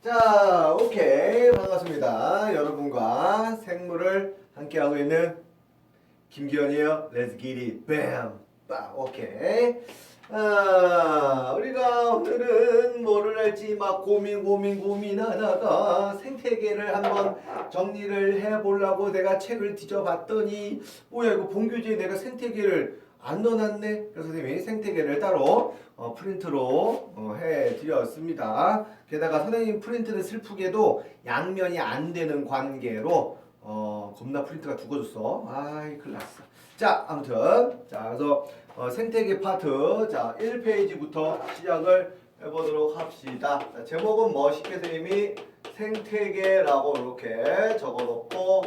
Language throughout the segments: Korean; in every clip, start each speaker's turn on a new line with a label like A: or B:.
A: 자, 오케이. 반갑습니다. 여러분과 생물을 함께하고 있는 김기현이에요. Let's get it. Bam. 빠. 오케이. 우리가 오늘은 뭐를 할지 막 고민하다가 생태계를 한번 정리를 해보려고 내가 책을 뒤져봤더니 뭐야 이거 본교재에 내가 생태계를 안 넣어놨네. 그래서 선생님이 생태계를 따로 프린트로 해드렸습니다. 게다가 선생님 프린트는 슬프게도 양면이 안 되는 관계로 겁나 프린트가 두꺼졌어. 아이 큰일 났어. 자 아무튼 자 그래서 생태계 파트 자 1페이지부터 시작을 해보도록 합시다. 자, 제목은 멋있게 선생님이 생태계라고 이렇게 적어놓고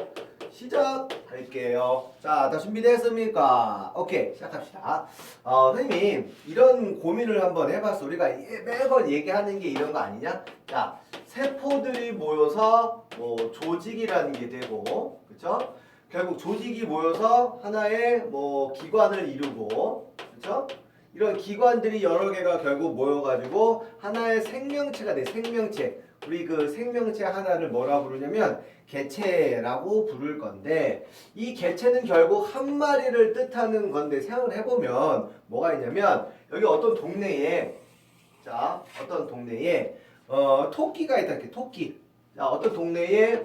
A: 시작할게요. 자, 다 준비됐습니까? 오케이, 시작합시다. 선생님, 이런 고민을 한번 해봤어. 우리가 매번 얘기하는 게 이런 거 아니냐? 자, 세포들이 모여서 뭐 조직이라는 게 되고, 그쵸? 결국 조직이 모여서 하나의 뭐 기관을 이루고, 그쵸? 이런 기관들이 여러 개가 결국 모여가지고 하나의 생명체가 돼, 생명체. 우리 그 생명체 하나를 뭐라 부르냐면 개체라고 부를 건데 이 개체는 결국 한 마리를 뜻하는 건데 생각을 해보면 뭐가 있냐면 여기 어떤 동네에 자 어떤 동네에 토끼가 있다 이렇게 토끼 자 어떤 동네에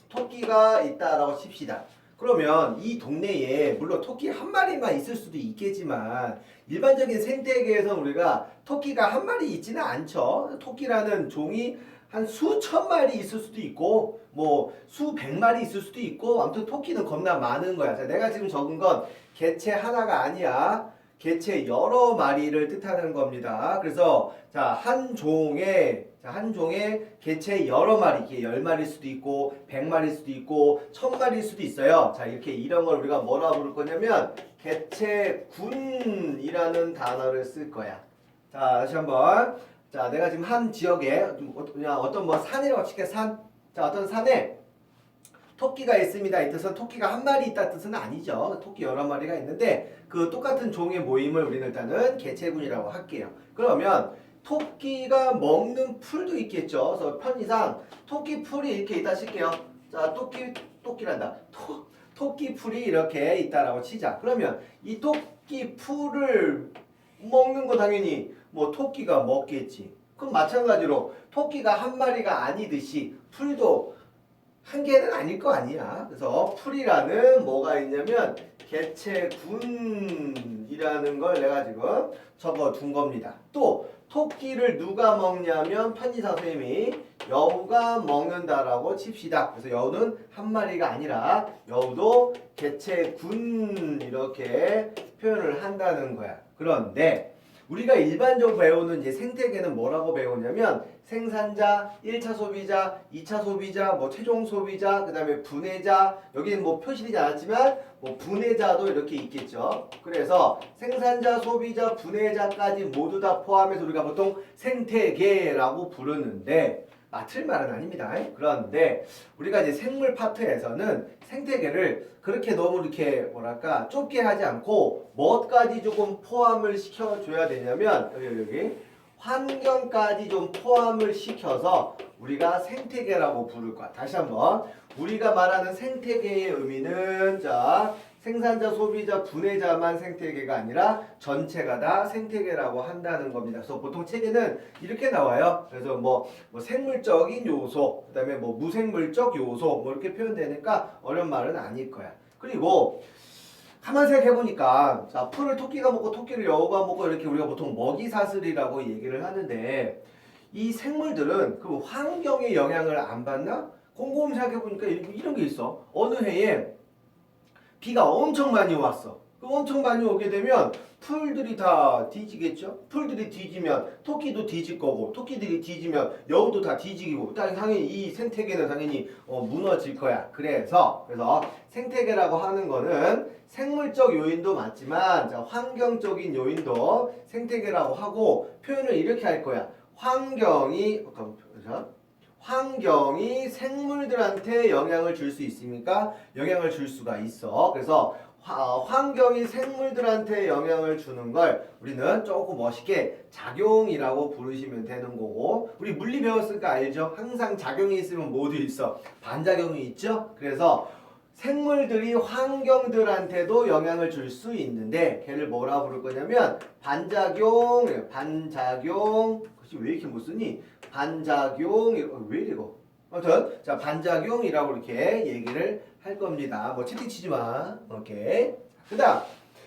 A: 토끼가 있다라고 칩시다. 그러면 이 동네에 물론 토끼 한 마리만 있을 수도 있겠지만 일반적인 생태계에서 우리가 토끼가 한 마리 있지는 않죠. 토끼라는 종이 한 수천 마리 있을 수도 있고 뭐 수백 마리 있을 수도 있고 아무튼 토끼는 겁나 많은 거야. 자, 내가 지금 적은 건 개체 하나가 아니야. 개체 여러 마리를 뜻하는 겁니다. 그래서 한 종의 개체 여러 마리, 이게 10마리일 수도 있고 100마리일 수도 있고 1000마리일 수도 있어요. 자, 이렇게 이런 걸 우리가 뭐라 부를 거냐면 개체군이라는 단어를 쓸 거야. 자, 다시 한번. 자, 내가 지금 한 지역에 어떤 뭐 산이라고 칠게 산. 자, 어떤 산에 토끼가 있습니다. 이 뜻은 토끼가 한 마리 있다 뜻은 아니죠. 토끼 여러 마리가 있는데 그 똑같은 종의 모임을 우리는 일단은 개체군이라고 할게요. 그러면 토끼가 먹는 풀도 있겠죠. 그래서 편의상 토끼 풀이 이렇게 있다 칠게요. 자, 토끼란다. 토끼 풀이 이렇게 있다라고 치자. 그러면 이 토끼 풀을 먹는 거 당연히 뭐 토끼가 먹겠지. 그럼 마찬가지로 토끼가 한 마리가 아니듯이 풀도 한 개는 아닐 거 아니야. 그래서 풀이라는 뭐가 있냐면 개체군이라는 걸 내가 지금 적어 둔 겁니다. 또 토끼를 누가 먹냐면 편의상 선생님이 여우가 먹는다라고 칩시다. 그래서 여우는 한 마리가 아니라 여우도 개체군 이렇게 표현을 한다는 거야. 그런데 우리가 일반적으로 배우는 이제 생태계는 뭐라고 배우냐면 생산자, 1차 소비자, 2차 소비자, 뭐 최종 소비자, 그 다음에 분해자, 여기는 뭐 표시되지 않았지만 뭐 분해자도 이렇게 있겠죠. 그래서 생산자, 소비자, 분해자까지 모두 다 포함해서 우리가 보통 생태계라고 부르는데 틀린 말은 아닙니다. 그런데 우리가 이제 생물 파트에서는 생태계를 그렇게 너무 이렇게 뭐랄까 좁게 하지 않고 뭐까지 조금 포함을 시켜줘야 되냐면 여기 환경까지 좀 포함을 시켜서 우리가 생태계라고 부를 거야. 다시 한번 우리가 말하는 생태계의 의미는 자 생산자, 소비자, 분해자만 생태계가 아니라 전체가 다 생태계라고 한다는 겁니다. 그래서 보통 책에는 이렇게 나와요. 그래서 뭐 생물적인 요소, 그 다음에 뭐 무생물적 요소, 뭐 이렇게 표현되니까 어려운 말은 아닐 거야. 그리고 가만 생각해보니까 자 풀을 토끼가 먹고 토끼를 여우가 먹고 이렇게 우리가 보통 먹이사슬이라고 얘기를 하는데 이 생물들은 그 환경의 영향을 안 받나? 곰곰이 생각해보니까 이런 게 있어. 어느 해에 비가 엄청 많이 왔어. 엄청 많이 오게 되면 풀들이 다 뒤지겠죠? 풀들이 뒤지면 토끼도 뒤질 거고 토끼들이 뒤지면 여우도 다 뒤지고 당연히 이 생태계는 당연히 무너질 거야. 그래서 생태계라고 하는 거는 생물적 요인도 맞지만 자, 환경적인 요인도 생태계라고 하고 표현을 이렇게 할 거야. 환경이 생물들한테 영향을 줄 수 있습니까? 영향을 줄 수가 있어. 그래서 환경이 생물들한테 영향을 주는 걸 우리는 조금 멋있게 작용이라고 부르시면 되는 거고, 우리 물리 배웠으니까 알죠? 항상 작용이 있으면 뭐도 있어? 반작용이 있죠? 그래서 생물들이 환경들한테도 영향을 줄 수 있는데 걔를 뭐라 부를 거냐면 반작용, 그것이 왜 이렇게 못 쓰니? 반작용, 왜 이거? 아무튼 자 반작용이라고 이렇게 얘기를 할 겁니다. 뭐 채팅 치지 마. 오케이. 그다음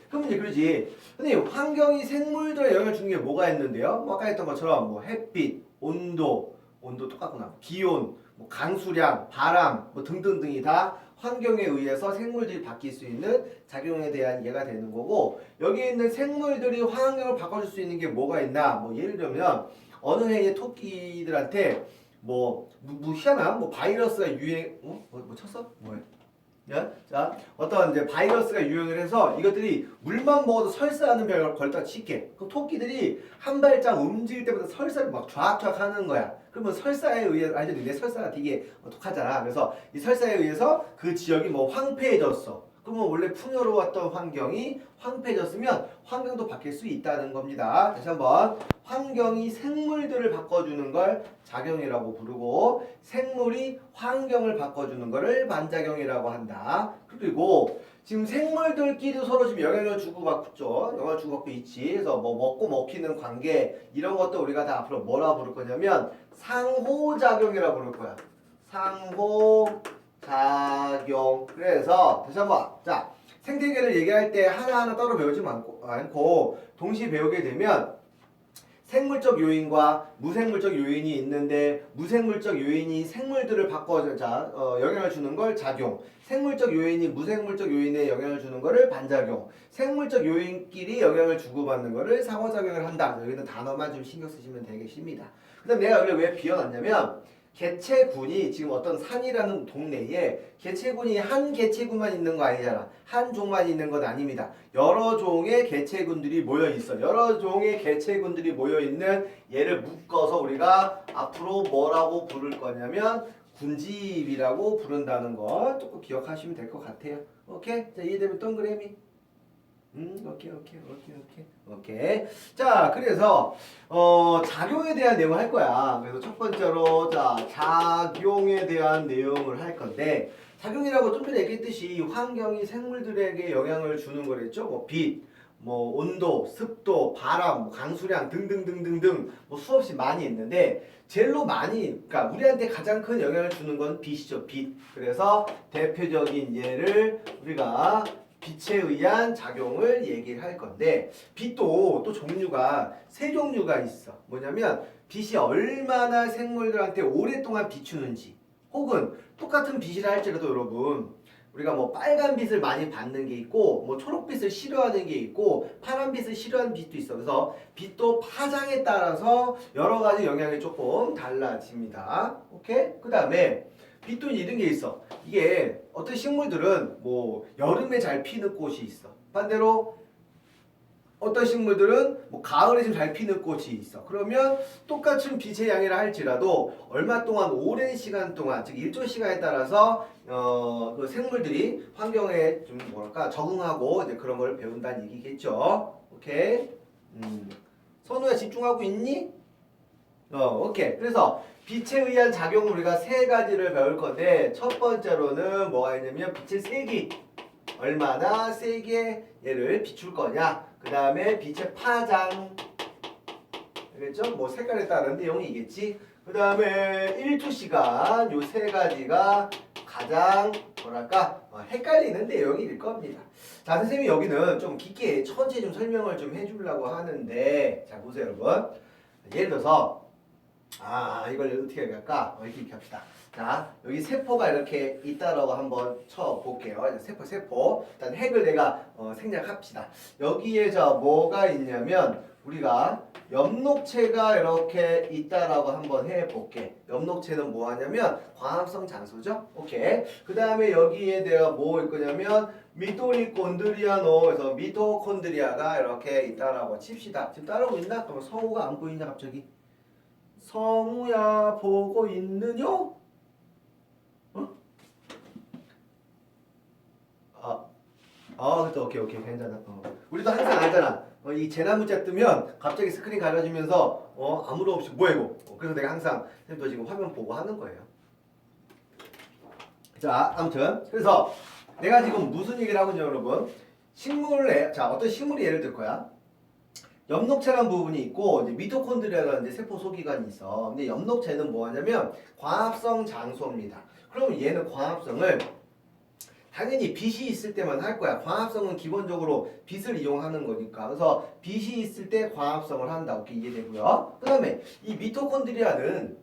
A: 그럼 이제 그러지. 선생님 환경이 생물들에 영향을 주는 게 뭐가 있는데요? 뭐 아까 했던 것처럼 뭐 햇빛, 온도 똑같구나. 기온, 뭐 강수량, 바람, 뭐 등등등이 다 환경에 의해서 생물들이 바뀔 수 있는 작용에 대한 이해가 되는 거고, 여기 있는 생물들이 환경을 바꿔줄 수 있는 게 뭐가 있나? 뭐 예를 들면 어느 해의 토끼들한테 뭐 희한한 뭐 바이러스가 유행 뭐 쳤어? 뭐야? 자, 어떤 이제 바이러스가 유행을 해서 이것들이 물만 먹어도 설사하는 병을 걸다 칠게. 그 토끼들이 한 발짝 움직일 때마다 설사를 막 쫙쫙 하는 거야. 그러면 설사에 의해 아니 내 설사가 되게 독하잖아. 그래서 이 설사에 의해서 그 지역이 뭐 황폐해졌어. 그러면 원래 풍요로웠던 환경이 황폐해졌으면 환경도 바뀔 수 있다는 겁니다. 다시 한번 환경이 생물들을 바꿔주는 걸 작용이라고 부르고 생물이 환경을 바꿔주는 거를 반작용이라고 한다. 그리고 지금 생물들끼리 서로 지금 영향을 주고받죠. 영향을 주고받고 있지. 그래서 뭐 먹고 먹히는 관계 이런 것도 우리가 다 앞으로 뭐라 부를 거냐면 상호작용이라고 부를 거야. 상호작용. 그래서 다시 한번 자 생태계를 얘기할 때 하나하나 따로 배우지 않고 동시에 배우게 되면 생물적 요인과 무생물적 요인이 있는데 무생물적 요인이 생물들을 영향을 주는 걸 작용, 생물적 요인이 무생물적 요인에 영향을 주는 거를 반작용, 생물적 요인끼리 영향을 주고받는 거를 상호작용을 한다. 여기는 단어만 좀 신경 쓰시면 되겠습니다. 그 다음 내가 여기를 왜 비워놨냐면 개체군이 지금 어떤 산이라는 동네에 개체군이 한 개체군만 있는 거 아니잖아. 한 종만 있는 건 아닙니다. 여러 종의 개체군들이 모여 있어. 여러 종의 개체군들이 모여 있는 얘를 묶어서 우리가 앞으로 뭐라고 부를 거냐면 군집이라고 부른다는 거 또 꼭 기억하시면 될 것 같아요. 오케이? 자, 이해되면 동그라미. 오케이. 자, 그래서 작용에 대한 내용을 할 거야. 그래서 첫 번째로 자, 작용에 대한 내용을 할 건데 작용이라고 좀 전에 얘기했듯이 환경이 생물들에게 영향을 주는 거랬죠. 뭐 빛, 뭐 온도, 습도, 바람, 뭐 강수량 등등등등등 뭐 수없이 많이 있는데 제일로 많이 그러니까 우리한테 가장 큰 영향을 주는 건 빛이죠. 빛. 그래서 대표적인 예를 우리가 빛에 의한 작용을 얘기를 할 건데 빛도 또 종류가 세 종류가 있어. 뭐냐면 빛이 얼마나 생물들한테 오랫동안 비추는지 혹은 똑같은 빛이라 할지라도 여러분 우리가 뭐 빨간 빛을 많이 받는 게 있고 뭐 초록빛을 싫어하는 게 있고 파란빛을 싫어하는 빛도 있어. 그래서 빛도 파장에 따라서 여러 가지 영향이 조금 달라집니다. 오케이? 그 다음에 빛도 이런 게 있어. 이게 어떤 식물들은 뭐 여름에 잘 피는 꽃이 있어. 반대로 어떤 식물들은 뭐 가을에 좀 잘 피는 꽃이 있어. 그러면 똑같은 빛의 양이라 할지라도 얼마 동안 오랜 시간 동안 즉 일조 시간에 따라서 그 생물들이 환경에 좀 뭐랄까 적응하고 이제 그런 걸 배운다는 얘기겠죠. 오케이. 선우야 집중하고 있니? 오케이. 그래서 빛에 의한 작용을 우리가 세 가지를 배울 건데 첫 번째로는 뭐가 있냐면 빛의 세기. 얼마나 세게 얘를 비출 거냐. 그 다음에 빛의 파장. 알겠죠? 뭐 색깔에 따른 내용이겠지. 그 다음에 일투시간. 요 세 가지가 가장 뭐랄까 헷갈리는 내용일 겁니다. 자, 선생님이 여기는 좀 깊게 천천히 좀 설명을 좀 해주려고 하는데 자 보세요 여러분. 예를 들어서 이걸 어떻게 할까? 이렇게 합시다. 자, 여기 세포가 이렇게 있다라고 한번 쳐볼게요. 세포. 일단 핵을 내가 생략합시다. 여기에 뭐가 있냐면 우리가 엽록체가 이렇게 있다라고 한번 해볼게. 엽록체는 뭐 하냐면 광합성 장소죠. 오케이. 그 다음에 여기에 내가 뭐 있거냐면 미토콘드리아노에서 미토콘드리아가 이렇게 있다라고 칩시다. 지금 따라오고 있나? 그럼 성우가 안 보이냐 갑자기? 성우야 보고 있느냐? 그쵸. 오케이, 괜찮아. 우리도 항상 알잖아. 이 재난문자 뜨면 갑자기 스크린 가려지면서 아무도 없이 뭐야 이거. 그래서 내가 항상 또 지금 화면 보고 하는 거예요. 자, 아무튼 그래서 내가 지금 무슨 얘기를 하고 있냐 여러분. 자, 어떤 식물이 예를 들 거야. 엽록체라는 부분이 있고 이제 미토콘드리아라는 이제 세포 소기관이 있어. 근데 엽록체는 뭐 하냐면 광합성 장소입니다. 그럼 얘는 광합성을 당연히 빛이 있을 때만 할 거야. 광합성은 기본적으로 빛을 이용하는 거니까. 그래서 빛이 있을 때 광합성을 한다. 오케이, 이해되고요. 그 다음에 이 미토콘드리아는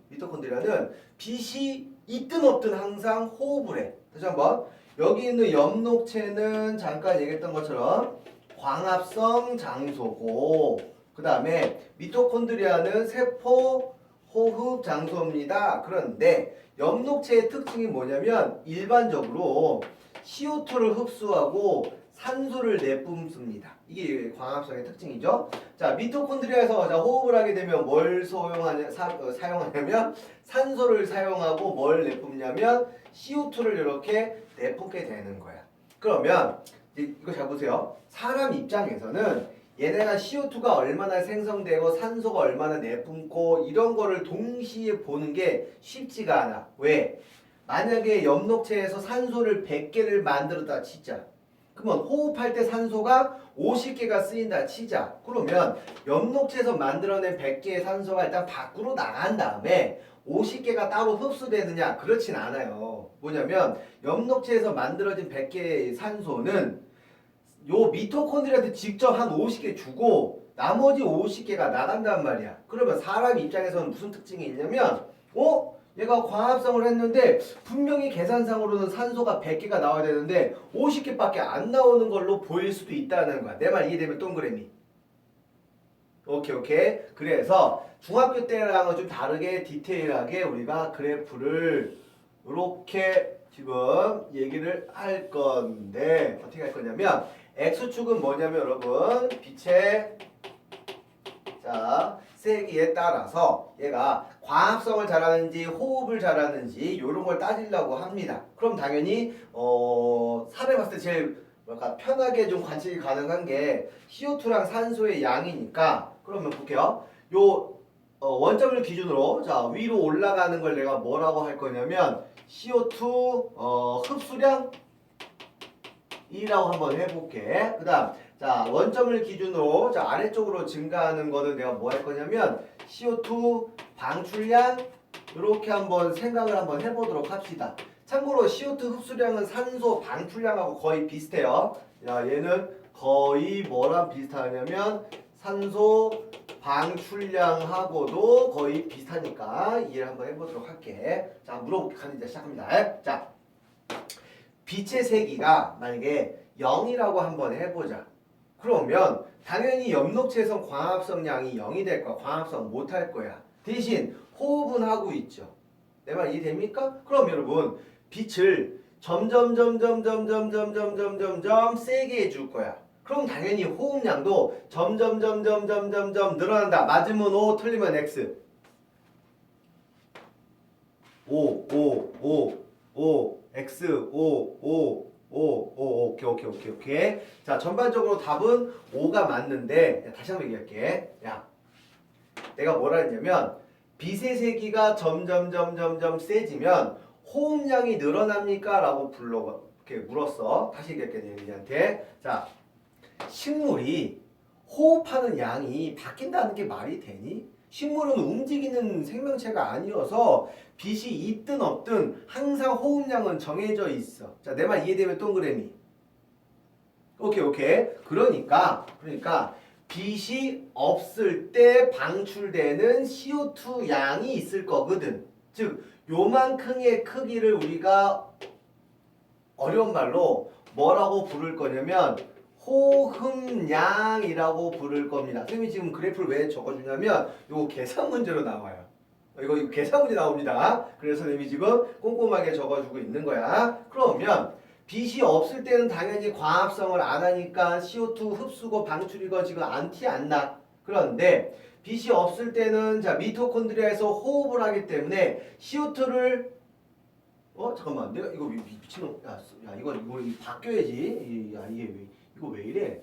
A: 빛이 있든 없든 항상 호흡을 해. 다시 한번. 여기 있는 엽록체는 잠깐 얘기했던 것처럼 광합성 장소고, 그 다음에 미토콘드리아는 세포 호흡 장소입니다. 그런데 엽록체의 특징이 뭐냐면 일반적으로 CO2를 흡수하고 산소를 내뿜습니다. 이게 광합성의 특징이죠. 자, 미토콘드리아에서 호흡을 하게 되면 뭘 사용하냐면 산소를 사용하고 뭘 내뿜냐면 CO2를 이렇게 내뿜게 되는 거야. 그러면 이거 잘 보세요. 사람 입장에서는 얘네가 CO2가 얼마나 생성되고 산소가 얼마나 내뿜고 이런 거를 동시에 보는 게 쉽지가 않아. 왜? 만약에 엽록체에서 산소를 100개를 만들었다 치자. 그러면 호흡할 때 산소가 50개가 쓰인다 치자. 그러면 엽록체에서 만들어낸 100개의 산소가 일단 밖으로 나간 다음에 50개가 따로 흡수되느냐? 그렇진 않아요. 뭐냐면 엽록체에서 만들어진 100개의 산소는 요 미토콘드리아한테 직접 한 50개 주고 나머지 50개가 나간단 말이야. 그러면 사람 입장에서는 무슨 특징이 있냐면 얘가 광합성을 했는데 분명히 계산상으로는 산소가 100개가 나와야 되는데 50개밖에 안 나오는 걸로 보일 수도 있다는 거야. 내 말 이해되면 동그라미. 오케이. 그래서 중학교 때랑은 좀 다르게 디테일하게 우리가 그래프를 이렇게 지금 얘기를 할 건데 어떻게 할 거냐면 X축은 뭐냐면 여러분 빛의 세기에 따라서 얘가 광합성을 잘하는지 호흡을 잘하는지 이런 걸 따지려고 합니다. 그럼 당연히 사례 봤을 때 제일 편하게 좀 관측이 가능한 게 CO2랑 산소의 양이니까 그러면 볼게요. 요 원점을 기준으로 위로 올라가는 걸 내가 뭐라고 할 거냐면 CO2 흡수량 이라고 한번 해볼게. 그 다음 원점을 기준으로 아래쪽으로 증가하는 거는 내가 뭐 할 거냐면 CO2 방출량 이렇게 한번 생각을 한번 해보도록 합시다. 참고로 CO2 흡수량은 산소 방출량하고 거의 비슷해요. 얘는 거의 뭐랑 비슷하냐면 산소 방출량하고도 거의 비슷하니까 이해를 한번 해보도록 할게. 물어볼게. 이제 시작합니다. 빛의 세기가 만약에 0이라고 한번 해보자. 그러면 당연히 엽록체에서 광합성량이 0이 될 거야. 광합성 못 할 거야. 대신 호흡은 하고 있죠. 내 말 이해됩니까? 그럼 여러분 빛을 점점 세게 해줄 거야. 그럼 당연히 호흡량도 점점 늘어난다. 맞으면 O, 틀리면 X. O X O 오케이. 자, 전반적으로 답은 5가 맞는데 다시 한번 얘기할게. 내가 뭐라 했냐면 빛의 세기가 점점 세지면 호흡량이 늘어납니까? 라고 이렇게 물었어. 다시 얘기할게 얘한테. 식물이 호흡하는 양이 바뀐다는 게 말이 되니? 식물은 움직이는 생명체가 아니어서 빛이 있든 없든 항상 호흡량은 정해져 있어. 내 말 이해되면 동그라미. 오케이. 그러니까 빛이 없을 때 방출되는 CO2 양이 있을 거거든. 즉 요만큼의 크기를 우리가 어려운 말로 뭐라고 부를 거냐면 호흡량이라고 부를 겁니다. 선생님이 지금 그래프를 왜 적어주냐면 이거 계산 문제로 나와요. 이거 계산 문제 나옵니다. 그래서 선생님이 지금 꼼꼼하게 적어주고 있는 거야. 그러면 빛이 없을 때는 당연히 광합성을 안 하니까 CO2 흡수고 방출이고 지금 안 나. 그런데 빛이 없을 때는 미토콘드리아에서 호흡을 하기 때문에 CO2를 잠깐만 내가 이거 미친놈 야 이거 바뀌어야지. 야 이게 이거 왜 이래?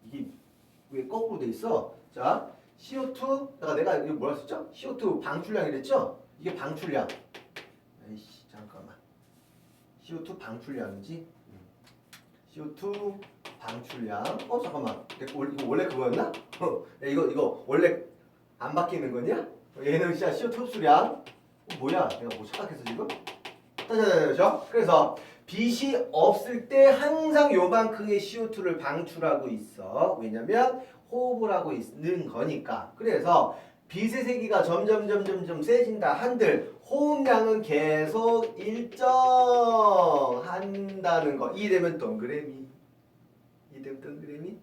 A: 이게 왜 거꾸로 돼 있어? 자 CO2 내가 이거 뭐라 했었죠? CO2 방출량이랬죠? 이게 방출량. 에이씨 잠깐만. CO2 방출량이지? CO2 방출량. 잠깐만. 이거 원래 그거였나? 야, 이거 원래 안 바뀌는 거냐? 얘는 진짜 CO2 흡수량. 뭐야? 내가 뭐 착각했어 지금? 그렇죠? 그래서 빛이 없을 때 항상 요만큼의 CO2를 방출하고 있어. 왜냐면 호흡을 하고 있는 거니까. 그래서 빛의 세기가 점점 세진다 한들 호흡량은 계속 일정한다는 거. 이되면 동그라미. 이되면 동그라미.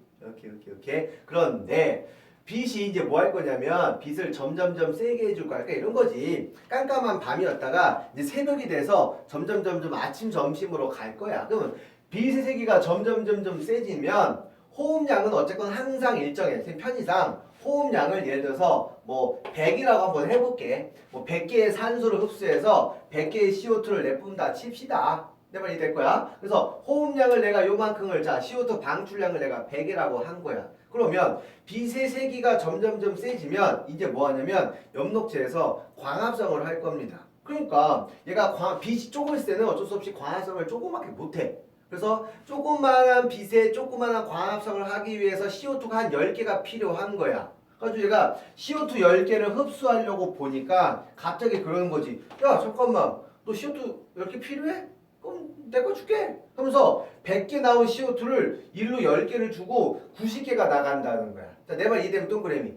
A: 오케이. 그런데 빛이 이제 뭐 할 거냐면 빛을 점점 세게 해줄 거야. 그러니까 이런 거지. 깜깜한 밤이었다가 이제 새벽이 돼서 점점 아침 점심으로 갈 거야. 그러면 빛의 세기가 점점 세지면 호흡량은 어쨌건 항상 일정해. 편의상 호흡량을 예를 들어서 뭐 100이라고 한번 해볼게. 뭐 100개의 산소를 흡수해서 100개의 CO2를 내뿜다 칩시다. 내 말이 될 거야. 그래서 호흡량을 내가 요만큼을 CO2 방출량을 내가 100이라고 한 거야. 그러면 빛의 세기가 점점 세지면 이제 뭐 하냐면 엽록체에서 광합성을 할 겁니다. 그러니까 얘가 빛이 조금 있을 때는 어쩔 수 없이 광합성을 조그맣게 못해. 그래서 조그마한 빛에 조그마한 광합성을 하기 위해서 CO2가 한 10개가 필요한 거야. 그래서 얘가 CO2 10개를 흡수하려고 보니까 갑자기 그러는 거지. 야 잠깐만 너 CO2 10개 필요해? 그럼 내 거 줄게. 그러면서 100개 나온 CO2를 일로 10개를 주고 90개가 나간다는 거야. 자, 내 말 이해되면 동그라미.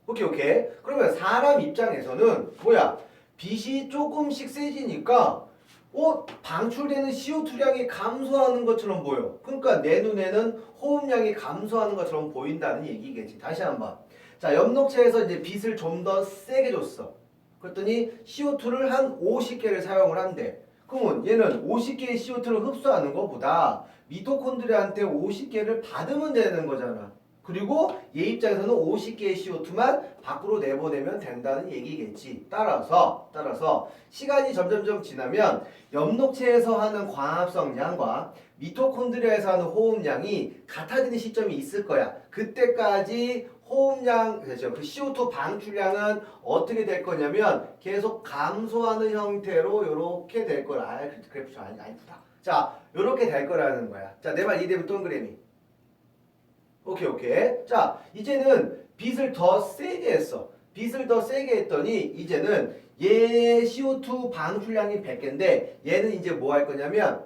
A: 오케이. 그러면 사람 입장에서는 뭐야? 빛이 조금씩 세지니까 방출되는 CO2량이 감소하는 것처럼 보여. 그러니까 내 눈에는 호흡량이 감소하는 것처럼 보인다는 얘기겠지. 다시 한번. 자, 엽록체에서 이제 빛을 좀 더 세게 줬어. 그랬더니 CO2를 한 50개를 사용을 한대. 그러면 얘는 50개의 CO2를 흡수하는 것보다 미토콘드리아한테 50개를 받으면 되는 거잖아. 그리고 얘 입장에서는 50개의 CO2만 밖으로 내보내면 된다는 얘기겠지. 따라서 시간이 점점 지나면 엽록체에서 하는 광합성량과 미토콘드리아에서 하는 호흡량이 같아지는 시점이 있을 거야. 그때까지 호흡량, 그렇죠. 그 CO2 방출량은 어떻게 될 거냐면 계속 감소하는 형태로 이렇게 될 거라. 그래프 좀 아니구나. 자, 이렇게 될 거라는 거야. 자, 내 말 이해되면 동그라미. 오케이. 자, 이제는 빛을 더 세게 했어. 빛을 더 세게 했더니 이제는 얘 CO2 방출량이 100개인데 얘는 이제 뭐 할 거냐면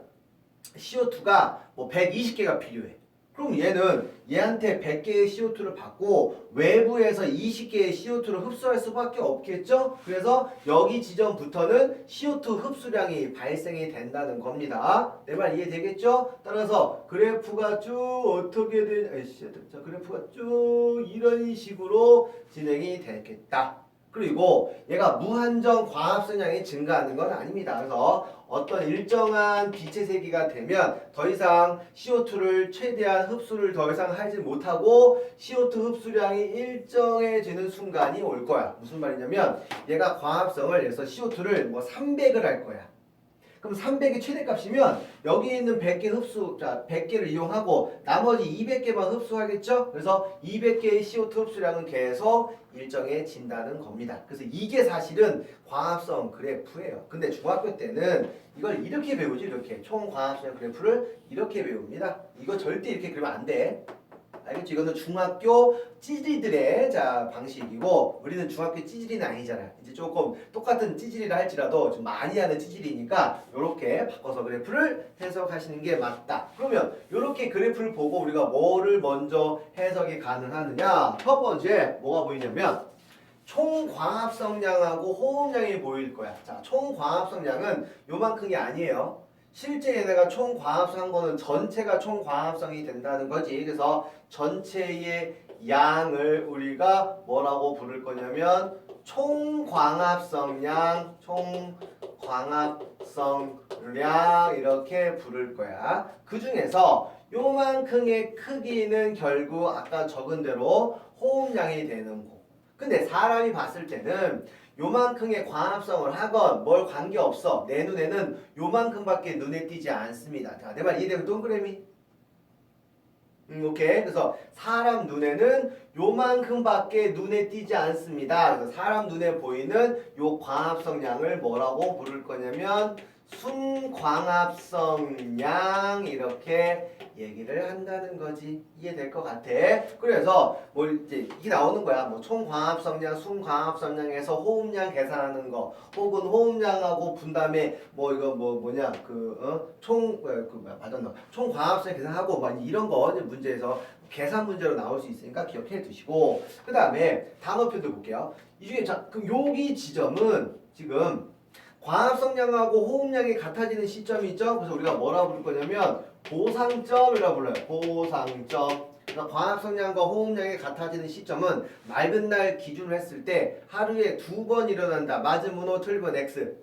A: CO2가 뭐 120개가 필요해. 그럼 얘는 얘한테 100개의 CO2를 받고 외부에서 20개의 CO2를 흡수할 수밖에 없겠죠? 그래서 여기 지점부터는 CO2 흡수량이 발생이 된다는 겁니다. 내 말 이해되겠죠? 따라서 그래프가 쭉 어떻게 자, 그래프가 쭉 이런 식으로 진행이 되겠다. 그리고 얘가 무한정 광합성량이 증가하는 건 아닙니다. 그래서 어떤 일정한 빛의 세기가 되면 더 이상 CO2를 최대한 흡수를 더 이상 하지 못하고 CO2 흡수량이 일정해지는 순간이 올 거야. 무슨 말이냐면 얘가 광합성을 해서 CO2를 뭐 300을 할 거야. 그럼 300이 최대값이면 여기 있는 100개 자 100개를 이용하고 나머지 200개만 흡수하겠죠? 그래서 200개의 CO2 흡수량은 계속 일정해진다는 겁니다. 그래서 이게 사실은 광합성 그래프예요. 근데 중학교 때는 이걸 이렇게 배우지. 이렇게 총광합성 그래프를 이렇게 배웁니다. 이거 절대 이렇게 그리면 안 돼. 알겠지? 이거는 중학교 찌질이들의 방식이고 우리는 중학교 찌질이는 아니잖아. 이제 조금 똑같은 찌질이라 할지라도 좀 많이 하는 찌질이니까 이렇게 바꿔서 그래프를 해석하시는 게 맞다. 그러면 이렇게 그래프를 보고 우리가 뭐를 먼저 해석이 가능하느냐? 첫 번째 뭐가 보이냐면 총광합성량하고 호흡량이 보일 거야. 자, 총광합성량은 요만큼이 아니에요. 실제 얘네가 총광합성한 거는 전체가 총광합성이 된다는 거지. 그래서 전체의 양을 우리가 뭐라고 부를 거냐면 총광합성량, 총광합성량 이렇게 부를 거야. 그 중에서 요만큼의 크기는 결국 아까 적은 대로 호흡량이 되는 거. 근데 사람이 봤을 때는 요만큼의 광합성을 하건 뭘 관계없어. 내 눈에는 요만큼밖에 눈에 띄지 않습니다. 자, 내 말 이해되면 동그라미? 오케이. 그래서 사람 눈에는 요만큼밖에 눈에 띄지 않습니다. 그래서 사람 눈에 보이는 요 광합성량을 뭐라고 부를 거냐면 순광합성량 이렇게 얘기를 한다는 거지. 이해될 것 같아. 그래서 뭐 이제 이게 나오는 거야. 뭐 총광합성량, 순광합성량에서 호흡량 계산하는 거, 혹은 호흡량하고 분담에 뭐 이거 뭐냐 총광합성 계산하고 막 이런 거 이제 문제에서 계산 문제로 나올 수 있으니까 기억해 두시고, 그 다음에 단어표도 볼게요. 이 중에 자 그럼 여기 지점은 지금 광합성량하고 호흡량이 같아지는 시점이 있죠. 그래서 우리가 뭐라고 부를 거냐면 보상점이라고 불러요. 보상점. 그러니까 광합성량과 호흡량이 같아지는 시점은 맑은 날 기준으로 했을 때 하루에 2번 일어난다. 맞으면 O, 틀리면 X.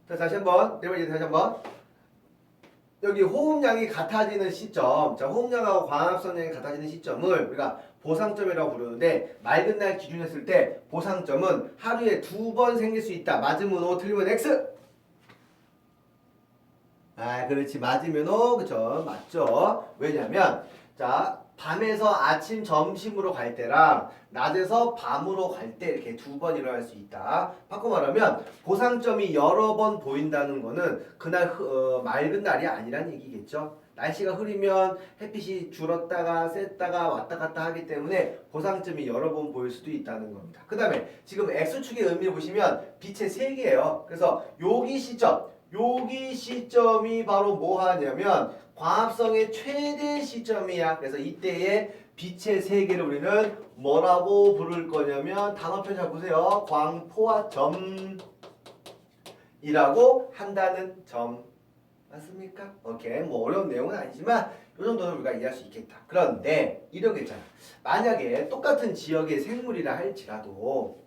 A: 자, 다시 한번. 다시 한번. 여기 호흡량이 같아지는 시점. 자, 호흡량하고 광합성량이 같아지는 시점을 우리가 보상점이라고 부르는데, 맑은 날 기준 했을 때 보상점은 하루에 2번 생길 수 있다. 맞으면 O, 틀리면 X. 아, 그렇지. 맞으면 O. 그쵸. 맞죠. 왜냐면 자, 밤에서 아침, 점심으로 갈 때랑 낮에서 밤으로 갈 때 이렇게 2번 일어날 수 있다. 바꿔 말하면 보상점이 여러 번 보인다는 거는 그날 맑은 날이 아니란 얘기겠죠. 날씨가 흐리면 햇빛이 줄었다가 셌다가 왔다 갔다 하기 때문에 보상점이 여러 번 보일 수도 있다는 겁니다. 그 다음에 지금 X축의 의미를 보시면 빛의 세계예요. 그래서 여기 시점이 바로 뭐 하냐면 광합성의 최대 시점이야. 그래서 이때의 빛의 세계를 우리는 뭐라고 부를 거냐면 단어표 잘 보세요. 광포화 점이라고 한다는 점. 맞습니까? 오케이. 뭐 어려운 내용은 아니지만 이 정도는 우리가 이해할 수 있겠다. 그런데 이런 게 있잖아. 만약에 똑같은 지역의 생물이라 할지라도 뭐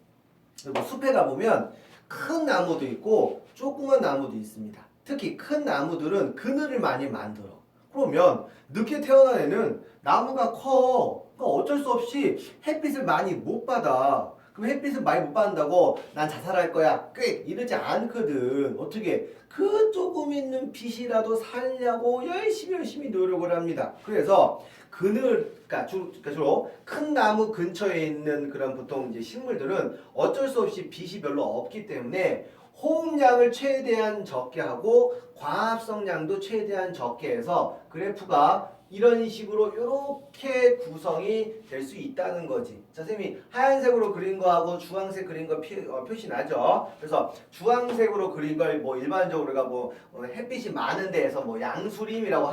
A: 숲에 가보면 큰 나무도 있고 조그만 나무도 있습니다. 특히 큰 나무들은 그늘을 많이 만들어. 그러면 늦게 태어난 애는 나무가 커. 그러니까 어쩔 수 없이 햇빛을 많이 못 받아. 그럼 햇빛을 많이 못 받는다고 난 자살할 거야 꽤 이러지 않거든. 어떻게 그 조금 있는 빛이라도 살려고 열심히 노력을 합니다. 그래서 그러니까 주로 큰 나무 근처에 있는 그런 보통 이제 식물들은 어쩔 수 없이 빛이 별로 없기 때문에 호흡량을 최대한 적게 하고 광합성량도 최대한 적게 해서 그래프가 이런 식으로 이렇게 구성이 될 수 있다는 거지. 자, 선생님이 하얀색으로 그린 거하고 주황색 그린 거 표시 나죠? 그래서 주황색으로 그린 걸 뭐 일반적으로 우리가 뭐 햇빛이 많은 데에서 뭐 양수라고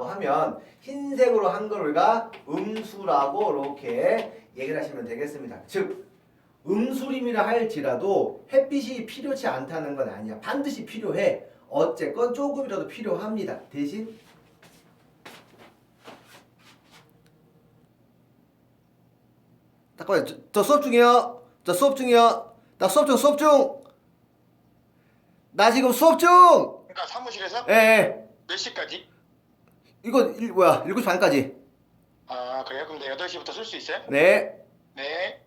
A: 하면 흰색으로 한 걸 우리가 음수라고 이렇게 얘기를 하시면 되겠습니다. 즉 음수림이라 할지라도 햇빛이 필요치 않다는 건 아니야. 반드시 필요해. 어쨌건 조금이라도 필요합니다. 대신 잠깐만요. 저 수업 중이요. 나 수업 중. 나 지금 수업 중.
B: 그러니까 사무실에서?
A: 예.
B: 몇 시까지?
A: 이거 7시 반까지.
B: 아, 그래요? 그럼 내 8시부터 쓸 수 있어요?
A: 네.
B: 네.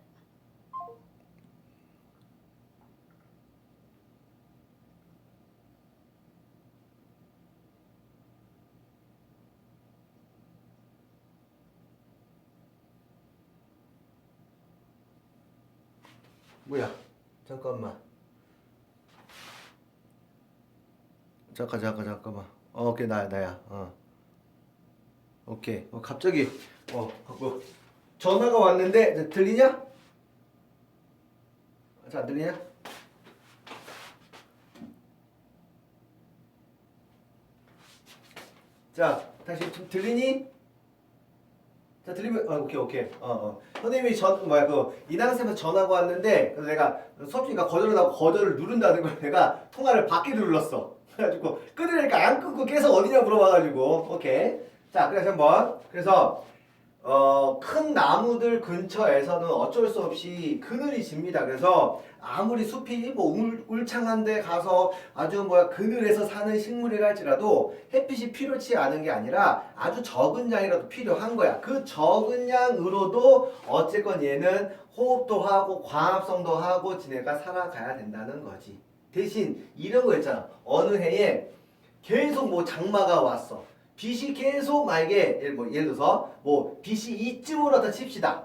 A: 뭐야? 잠깐만. 잠깐만. 오케이, 나야. 오케이. 갑자기 뭐 전화가 왔는데 들리냐? 잘 안 들리냐? 자, 다시 좀 들리니? 자, 들리면 오케이. 선생님이 이낭쌤한테 전화가 왔는데 그래서 내가 수업 중이니까 거절을 누른다는 걸 내가 통화를 받게 눌렀어. 그래가지고 끊으니까 안 끊고 계속 어디냐 물어봐가지고 오케이. 자, 그래서 한번 그래서 큰 나무들 근처에서는 어쩔 수 없이 그늘이 집니다. 그래서 아무리 숲이 뭐 울창한 데 가서 아주 뭐야 그늘에서 사는 식물이라 할지라도 햇빛이 필요치 않은 게 아니라 아주 적은 양이라도 필요한 거야. 그 적은 양으로도 어쨌건 얘는 호흡도 하고 광합성도 하고 지네가 살아가야 된다는 거지. 대신 이런 거 있잖아. 어느 해에 계속 뭐 장마가 왔어. 빛이 계속 만약에 예를 들어서 뭐 빛이 이쯤으로 다 칩시다.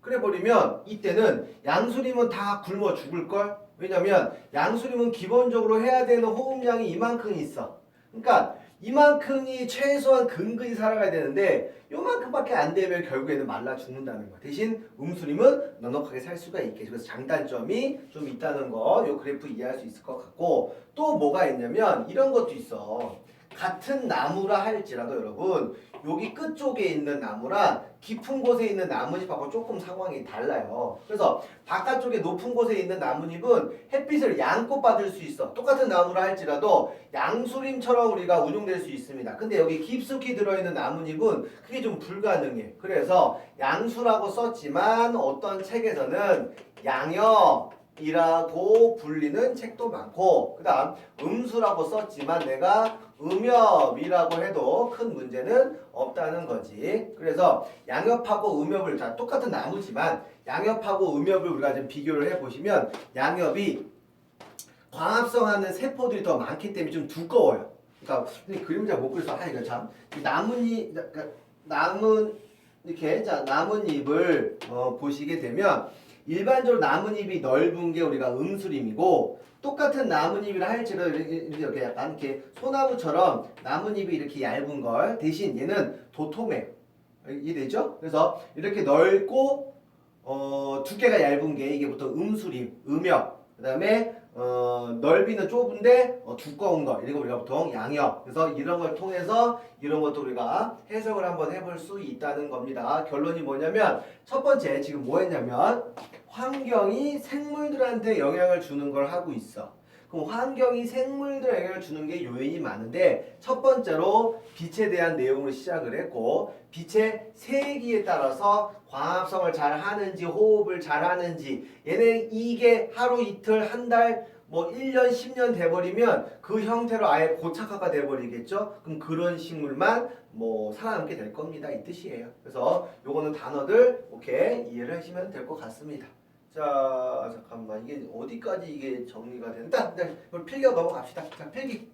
A: 그래 버리면 이때는 양수림은 다 굶어 죽을 걸. 왜냐면 양수림은 기본적으로 해야 되는 호흡량이 이만큼 있어. 그러니까 이만큼이 최소한 근근히 살아가야 되는데 요만큼밖에 안 되면 결국에는 말라 죽는다는 거. 대신 음수림은 넉넉하게 살 수가 있게. 그래서 장단점이 좀 있다는 거. 요 그래프 이해할 수 있을 것 같고 또 뭐가 있냐면 이런 것도 있어. 같은 나무라 할지라도 여러분 여기 끝쪽에 있는 나무랑 깊은 곳에 있는 나뭇잎하고 조금 상황이 달라요. 그래서 바깥쪽에 높은 곳에 있는 나뭇잎은 햇빛을 양껏 받을 수 있어. 똑같은 나무라 할지라도 양수림처럼 우리가 운용될 수 있습니다. 근데 여기 깊숙이 들어있는 나뭇잎은 그게 좀 불가능해. 그래서 양수라고 썼지만 어떤 책에서는 양엽이라고 불리는 책도 많고 그 다음 음수라고 썼지만 내가 음엽이라고 해도 큰 문제는 없다는 거지. 그래서 양엽하고 음엽을 다 똑같은 나무지만 양엽하고 음엽을 우리가 좀 비교를 해보시면 양엽이 광합성하는 세포들이 더 많기 때문에 좀 두꺼워요. 그러니까 근데 그림을 잘 못 그려서 이거 참 나뭇잎 그러니까 이렇게 자 나뭇잎을 보시게 되면 일반적으로 나뭇잎이 넓은 게 우리가 음수림이고 똑같은 나뭇잎이라 할지라도 이렇게 약간 이렇게 소나무처럼 나뭇잎이 이렇게 얇은 걸 대신 얘는 도톰해. 이해되죠? 그래서 이렇게 넓고 두께가 얇은 게 이게 보통 음수림, 음엽. 그다음에 넓이는 좁은데 두꺼운 거 이거 우리가 보통 양엽. 그래서 이런 걸 통해서 이런 것도 우리가 해석을 한번 해볼 수 있다는 겁니다. 결론이 뭐냐면 첫 번째 지금 뭐 했냐면 환경이 생물들한테 영향을 주는 걸 하고 있어. 그럼 환경이 생물들에 영향을 주는 게 요인이 많은데 첫 번째로 빛에 대한 내용으로 시작을 했고 빛의 세기에 따라서 광합성을 잘 하는지 호흡을 잘 하는지 얘네 이게 하루 이틀 한 달 뭐 1년 10년 돼버리면 그 형태로 아예 고착화가 돼버리겠죠. 그럼 그런 식물만 뭐 살아남게 될 겁니다. 이 뜻이에요. 그래서 요거는 단어들 오케이 이해를 하시면 될 것 같습니다. 자 잠깐만 이게 어디까지 이게 정리가 된다. 네, 그럼 필기 넘어갑시다. 자 필기.